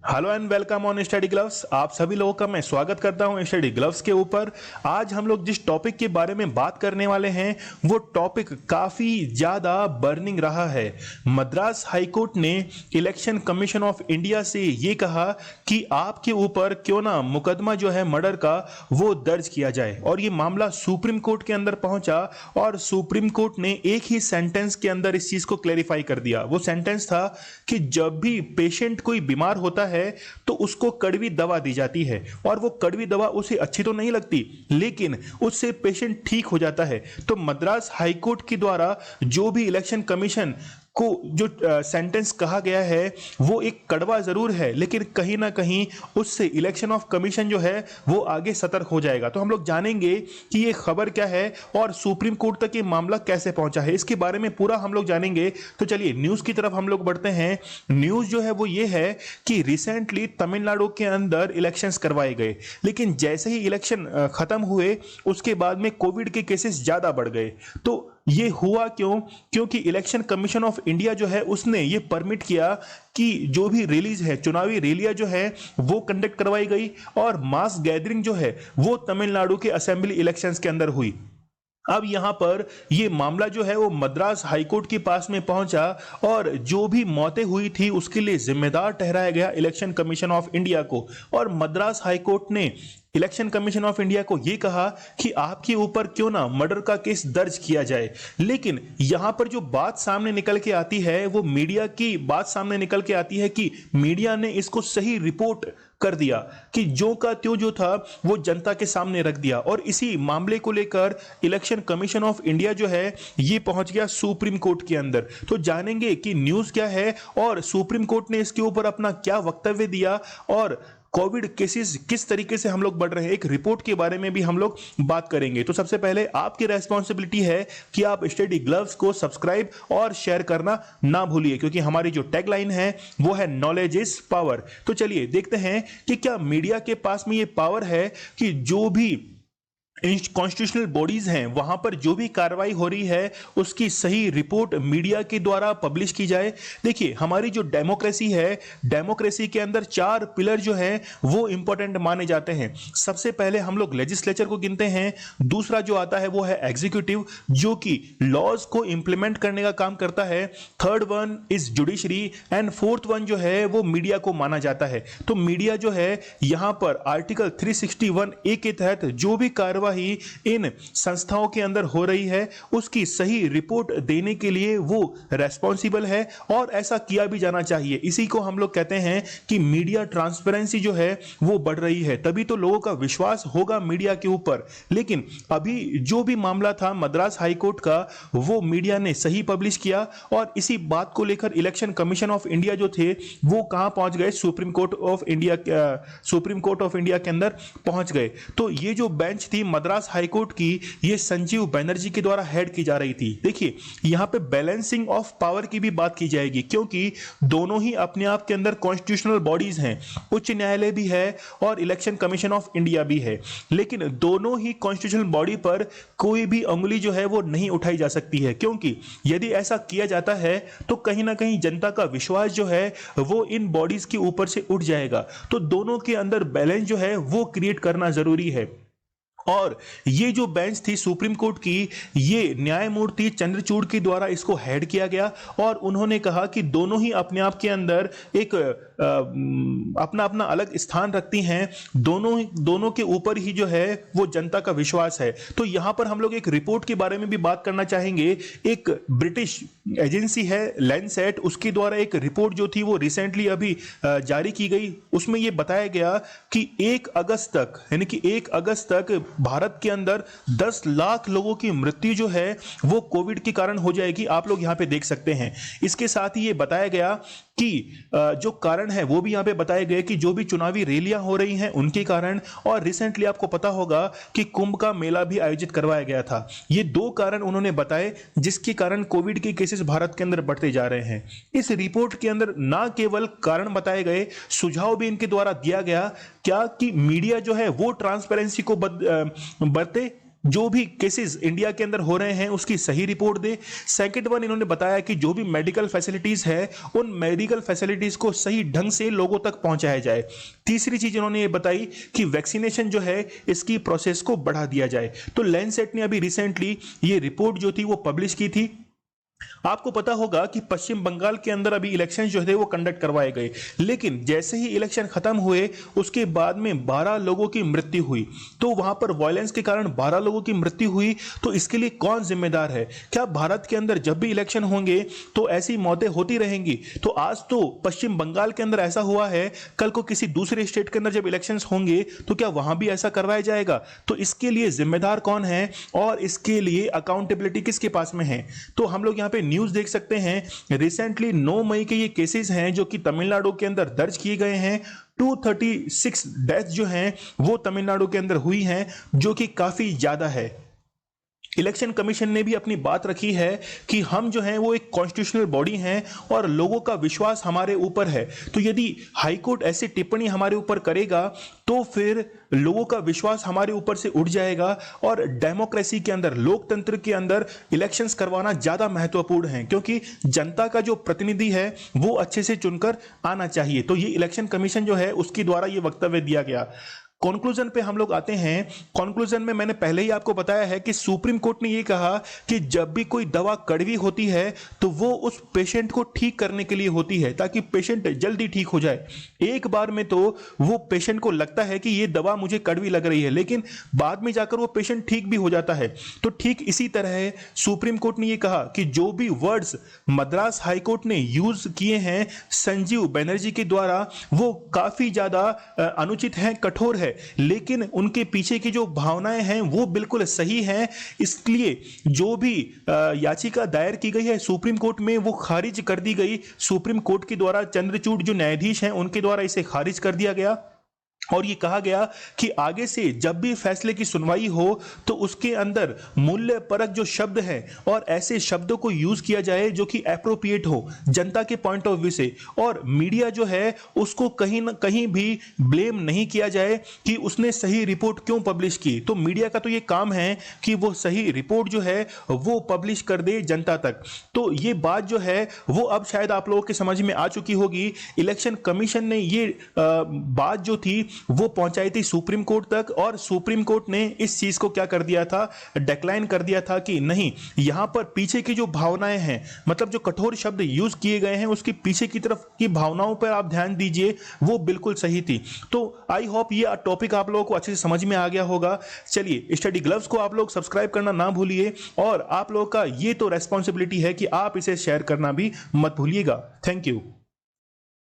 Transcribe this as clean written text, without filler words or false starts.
Hello and welcome on study gloves. आप सभी लोगों का मैं स्वागत करता हूं स्टडी ग्लव्स के ऊपर। आज हम लोग जिस टॉपिक के बारे में बात करने वाले हैं वो टॉपिक काफी ज्यादा बर्निंग रहा है। मद्रास हाई कोर्ट ने इलेक्शन कमीशन ऑफ इंडिया से ये कहा कि आपके ऊपर क्यों ना मुकदमा जो है मर्डर का वो दर्ज किया जाए, और ये मामला सुप्रीम कोर्ट के अंदर पहुंचा और सुप्रीम कोर्ट ने एक ही सेंटेंस के अंदर इस चीज को क्लेरिफाई कर दिया। वो सेंटेंस था कि जब भी पेशेंट कोई बीमार होता है तो उसको कड़वी दवा दी जाती है, और वो कड़वी दवा उसे अच्छी तो नहीं लगती लेकिन उससे पेशेंट ठीक हो जाता है। तो मद्रास हाई कोर्ट के द्वारा जो भी इलेक्शन कमीशन को जो सेंटेंस कहा गया है वो एक कड़वा जरूर है, लेकिन कहीं ना कहीं उससे इलेक्शन ऑफ कमीशन जो है वो आगे सतर्क हो जाएगा। तो हम लोग जानेंगे कि ये खबर क्या है और सुप्रीम कोर्ट तक ये मामला कैसे पहुंचा है, इसके बारे में पूरा हम लोग जानेंगे। तो चलिए न्यूज की तरफ हम लोग बढ़ते हैं। न्यूज जो है वो ये है कि रिसेंटली तमिलनाडु के अंदर इलेक्शंस करवाए गए, लेकिन जैसे ही इलेक्शन खत्म हुए उसके बाद में कोविड के केसेस ज्यादा बढ़ गए। तो ये हुआ क्यों? क्योंकि इलेक्शन कमीशन ऑफ इंडिया जो है उसने ये परमिट किया कि जो भी रैलीज है, चुनावी रैलियां जो है वो कंडक्ट करवाई गई, और मास गैदरिंग जो है वो तमिलनाडु के असेंबली इलेक्शंस के अंदर हुई। अब यहां पर यह मामला जो है वो मद्रास हाईकोर्ट के पास में पहुंचा, और जो भी मौतें हुई थी उसके लिए जिम्मेदार ठहराया गया इलेक्शन कमीशन ऑफ इंडिया को। और मद्रास हाईकोर्ट ने इलेक्शन कमीशन ऑफ इंडिया को यह कहा कि आपके ऊपर क्यों ना मर्डर का केस दर्ज किया जाए। लेकिन यहां पर जो बात सामने निकल के आती है वो मीडिया की बात सामने निकल के आती है कि मीडिया ने इसको सही रिपोर्ट कर दिया, कि जो का त्यों जो था वो जनता के सामने रख दिया, और इसी मामले को लेकर इलेक्शन कमीशन ऑफ इंडिया जो है ये पहुंच गया सुप्रीम कोर्ट के अंदर। तो जानेंगे कि न्यूज़ क्या है और सुप्रीम कोर्ट ने इसके ऊपर अपना क्या वक्तव्य दिया, और कोविड केसेस किस तरीके से हम लोग बढ़ रहे हैं, एक रिपोर्ट के बारे में भी हम लोग बात करेंगे। तो सबसे पहले आपकी रेस्पॉन्सिबिलिटी है कि आप स्टडी ग्लव्स को सब्सक्राइब और शेयर करना ना भूलिए, क्योंकि हमारी जो टैगलाइन है वो है नॉलेज इज पावर। तो चलिए देखते हैं कि क्या मीडिया के पास में ये पावर है कि जो भी कॉन्स्टिट्यूशनल बॉडीज हैं वहां पर जो भी कार्रवाई हो रही है उसकी सही रिपोर्ट मीडिया के द्वारा पब्लिश की जाए। देखिए हमारी जो डेमोक्रेसी है, डेमोक्रेसी के अंदर 4 पिलर जो है वो इंपॉर्टेंट माने जाते हैं। सबसे पहले हम लोग लेजिस्लेचर को गिनते हैं, दूसरा जो आता है वो है एग्जीक्यूटिव जो कि लॉज को इंप्लीमेंट करने का काम करता है, third one is judiciary, and fourth one जो है वो मीडिया को माना जाता है। तो मीडिया जो है यहां पर आर्टिकल 361A के तहत जो भी कार्रवाई इन संस्थाओं के अंदर हो रही है उसकी सही रिपोर्ट देने के लिए वो रेस्पॉन्सिबल है, और ऐसा किया भी जाना चाहिए। इसी को हम लोग कहते हैं कि मीडिया ट्रांसपेरेंसी जो है वो बढ़ रही है, तभी तो लोगों का विश्वास होगा मीडिया के ऊपर। लेकिन अभी जो भी मामला था मद्रास हाईकोर्ट का वो मीडिया ने सही पब्लिश किया, और इसी बात को लेकर इलेक्शन कमीशन ऑफ इंडिया जो थे वो कहां पहुंच गए? सुप्रीम कोर्ट ऑफ इंडिया के अंदर पहुंच गए। तो ये जो बेंच थी मद्रास हाईकोर्ट की, ये संजीव बनर्जी के द्वारा हेड की जा रही थी। देखिए यहां पे बैलेंसिंग ऑफ पावर की भी बात की जाएगी, क्योंकि दोनों ही अपने आप के अंदर कॉन्स्टिट्यूशनल बॉडीज हैं, उच्च न्यायालय भी है और इलेक्शन कमीशन ऑफ इंडिया भी है। लेकिन दोनों ही कॉन्स्टिट्यूशनल बॉडी पर कोई भी उंगली जो है वो नहीं उठाई जा सकती है, क्योंकि यदि ऐसा किया जाता है तो कहीं ना कहीं जनता का विश्वास जो है वो इन बॉडीज के ऊपर से उठ जाएगा। तो दोनों के अंदर बैलेंस जो है वो क्रिएट करना जरूरी है। और ये जो बेंच थी सुप्रीम कोर्ट की, ये न्यायमूर्ति चंद्रचूड़ के द्वारा इसको हेड किया गया, और उन्होंने कहा कि दोनों ही अपने आप के अंदर एक अपना अपना अलग स्थान रखती हैं, दोनों के ऊपर ही जो है वो जनता का विश्वास है। तो यहां पर हम लोग एक रिपोर्ट के बारे में भी बात करना चाहेंगे। एक ब्रिटिश एजेंसी है लैंडसेट, उसके द्वारा एक रिपोर्ट जो थी वो रिसेंटली अभी जारी की गई। उसमें यह बताया गया कि 1 अगस्त तक, यानी कि 1 अगस्त तक भारत के अंदर 10 लाख लोगों की मृत्यु जो है वो कोविड के कारण हो जाएगी। आप लोग यहां पे देख सकते हैं। इसके साथ ही ये बताया गया कि जो कारण है वो भी यहां पे बताए गए कि जो भी चुनावी रैलियां हो रही हैं उनके कारण, और रिसेंटली आपको पता होगा कि कुंभ का मेला भी आयोजित करवाया गया था। ये 2 कारण उन्होंने बताए जिसके कारण कोविड के केसेस भारत के अंदर बढ़ते जा रहे हैं। इस रिपोर्ट के अंदर ना केवल कारण बताए गए, सुझाव भी इनके द्वारा दिया गया क्या कि मीडिया जो है वो ट्रांसपेरेंसी को बरते, जो भी केसेस इंडिया के अंदर हो रहे हैं उसकी सही रिपोर्ट दे। सेकंड वन, इन्होंने बताया कि जो भी मेडिकल फैसिलिटीज है उन मेडिकल फैसिलिटीज को सही ढंग से लोगों तक पहुंचाया जाए। तीसरी चीज इन्होंने ये बताई कि वैक्सीनेशन जो है इसकी प्रोसेस को बढ़ा दिया जाए। तो लैंसेट ने अभी रिसेंटली ये रिपोर्ट जो थी वो पब्लिश की थी। आपको पता होगा कि पश्चिम बंगाल के अंदर अभी इलेक्शन जो थे वो कंडक्ट करवाए गए, लेकिन जैसे ही इलेक्शन खत्म हुए उसके बाद में 12 लोगों की मृत्यु हुई। तो वहां पर वायलेंस के कारण 12 लोगों की मृत्यु हुई, तो इसके लिए कौन जिम्मेदार है? क्या भारत के अंदर जब भी इलेक्शन होंगे तो ऐसी मौतें होती रहेंगी? तो आज तो पश्चिम बंगाल के अंदर ऐसा हुआ है, कल को किसी दूसरे स्टेट के अंदर जब इलेक्शन होंगे तो क्या वहां भी ऐसा करवाया जाएगा? तो इसके लिए जिम्मेदार कौन है और इसके लिए अकाउंटेबिलिटी किसके पास में है? तो हम लोग यहाँ पे न्यूज देख सकते हैं, रिसेंटली 9 मई के ये केसेस हैं जो कि तमिलनाडु के अंदर दर्ज किए गए हैं। 236 डेथ जो हैं वो तमिलनाडु के अंदर हुई हैं, जो कि काफी ज्यादा है। इलेक्शन कमीशन ने भी अपनी बात रखी है कि हम जो हैं वो एक कॉन्स्टिट्यूशनल बॉडी हैं और लोगों का विश्वास हमारे ऊपर है। तो यदि हाईकोर्ट ऐसी टिप्पणी हमारे ऊपर करेगा तो फिर लोगों का विश्वास हमारे ऊपर से उठ जाएगा और डेमोक्रेसी के अंदर, लोकतंत्र के अंदर इलेक्शंस करवाना ज्यादा महत्वपूर्ण है, क्योंकि जनता का जो प्रतिनिधि है वो अच्छे से चुनकर आना चाहिए। तो ये इलेक्शन कमीशन जो है उसके द्वारा ये वक्तव्य दिया गया। कंक्लूजन पे हम लोग आते हैं। कंक्लूजन में मैंने पहले ही आपको बताया है कि सुप्रीम कोर्ट ने ये कहा कि जब भी कोई दवा कड़वी होती है तो वो उस पेशेंट को ठीक करने के लिए होती है, ताकि पेशेंट जल्दी ठीक हो जाए। एक बार में तो वो पेशेंट को लगता है कि ये दवा मुझे कड़वी लग रही है, लेकिन बाद में जाकर वो पेशेंट ठीक भी हो जाता है। तो ठीक इसी तरह सुप्रीम कोर्ट ने ये कहा कि जो भी वर्ड्स मद्रास हाई कोर्ट ने यूज किए हैं संजीव बनर्जी के द्वारा वो काफी ज्यादा अनुचित हैं, कठोर है, लेकिन उनके पीछे की जो भावनाएं हैं वो बिल्कुल सही हैं। इसलिए जो भी याचिका दायर की गई है सुप्रीम कोर्ट में वो खारिज कर दी गई। सुप्रीम कोर्ट के द्वारा चंद्रचूड़ जो न्यायाधीश हैं उनके द्वारा इसे खारिज कर दिया गया और ये कहा गया कि आगे से जब भी फैसले की सुनवाई हो तो उसके अंदर मूल्य परक जो शब्द हैं और ऐसे शब्दों को यूज किया जाए जो कि एप्रोप्रिएट हो जनता के पॉइंट ऑफ व्यू से, और मीडिया जो है उसको कहीं ना कहीं भी ब्लेम नहीं किया जाए कि उसने सही रिपोर्ट क्यों पब्लिश की। तो मीडिया का तो ये काम है कि वो सही रिपोर्ट जो है वो पब्लिश कर दे जनता तक। तो ये बात जो है वो अब शायद आप लोगों के समझ में आ चुकी होगी। इलेक्शन कमीशन ने ये बात जो थी वो पहुंचाई थी सुप्रीम कोर्ट तक, और सुप्रीम कोर्ट ने इस चीज को क्या कर दिया था, डिक्लाइन कर दिया था कि नहीं, यहां पर पीछे की जो भावनाएं हैं, मतलब जो कठोर शब्द यूज किए गए हैं उसकी पीछे की तरफ की भावनाओं पर आप ध्यान दीजिए, वो बिल्कुल सही थी। तो आई होप ये टॉपिक आप लोगों को अच्छे से समझ में आ गया होगा। चलिए, स्टडी ग्लव्स को आप लोग सब्सक्राइब करना ना भूलिए, और आप लोगों का ये तो रेस्पॉन्सिबिलिटी है कि आप इसे शेयर करना भी मत भूलिएगा। Thank you.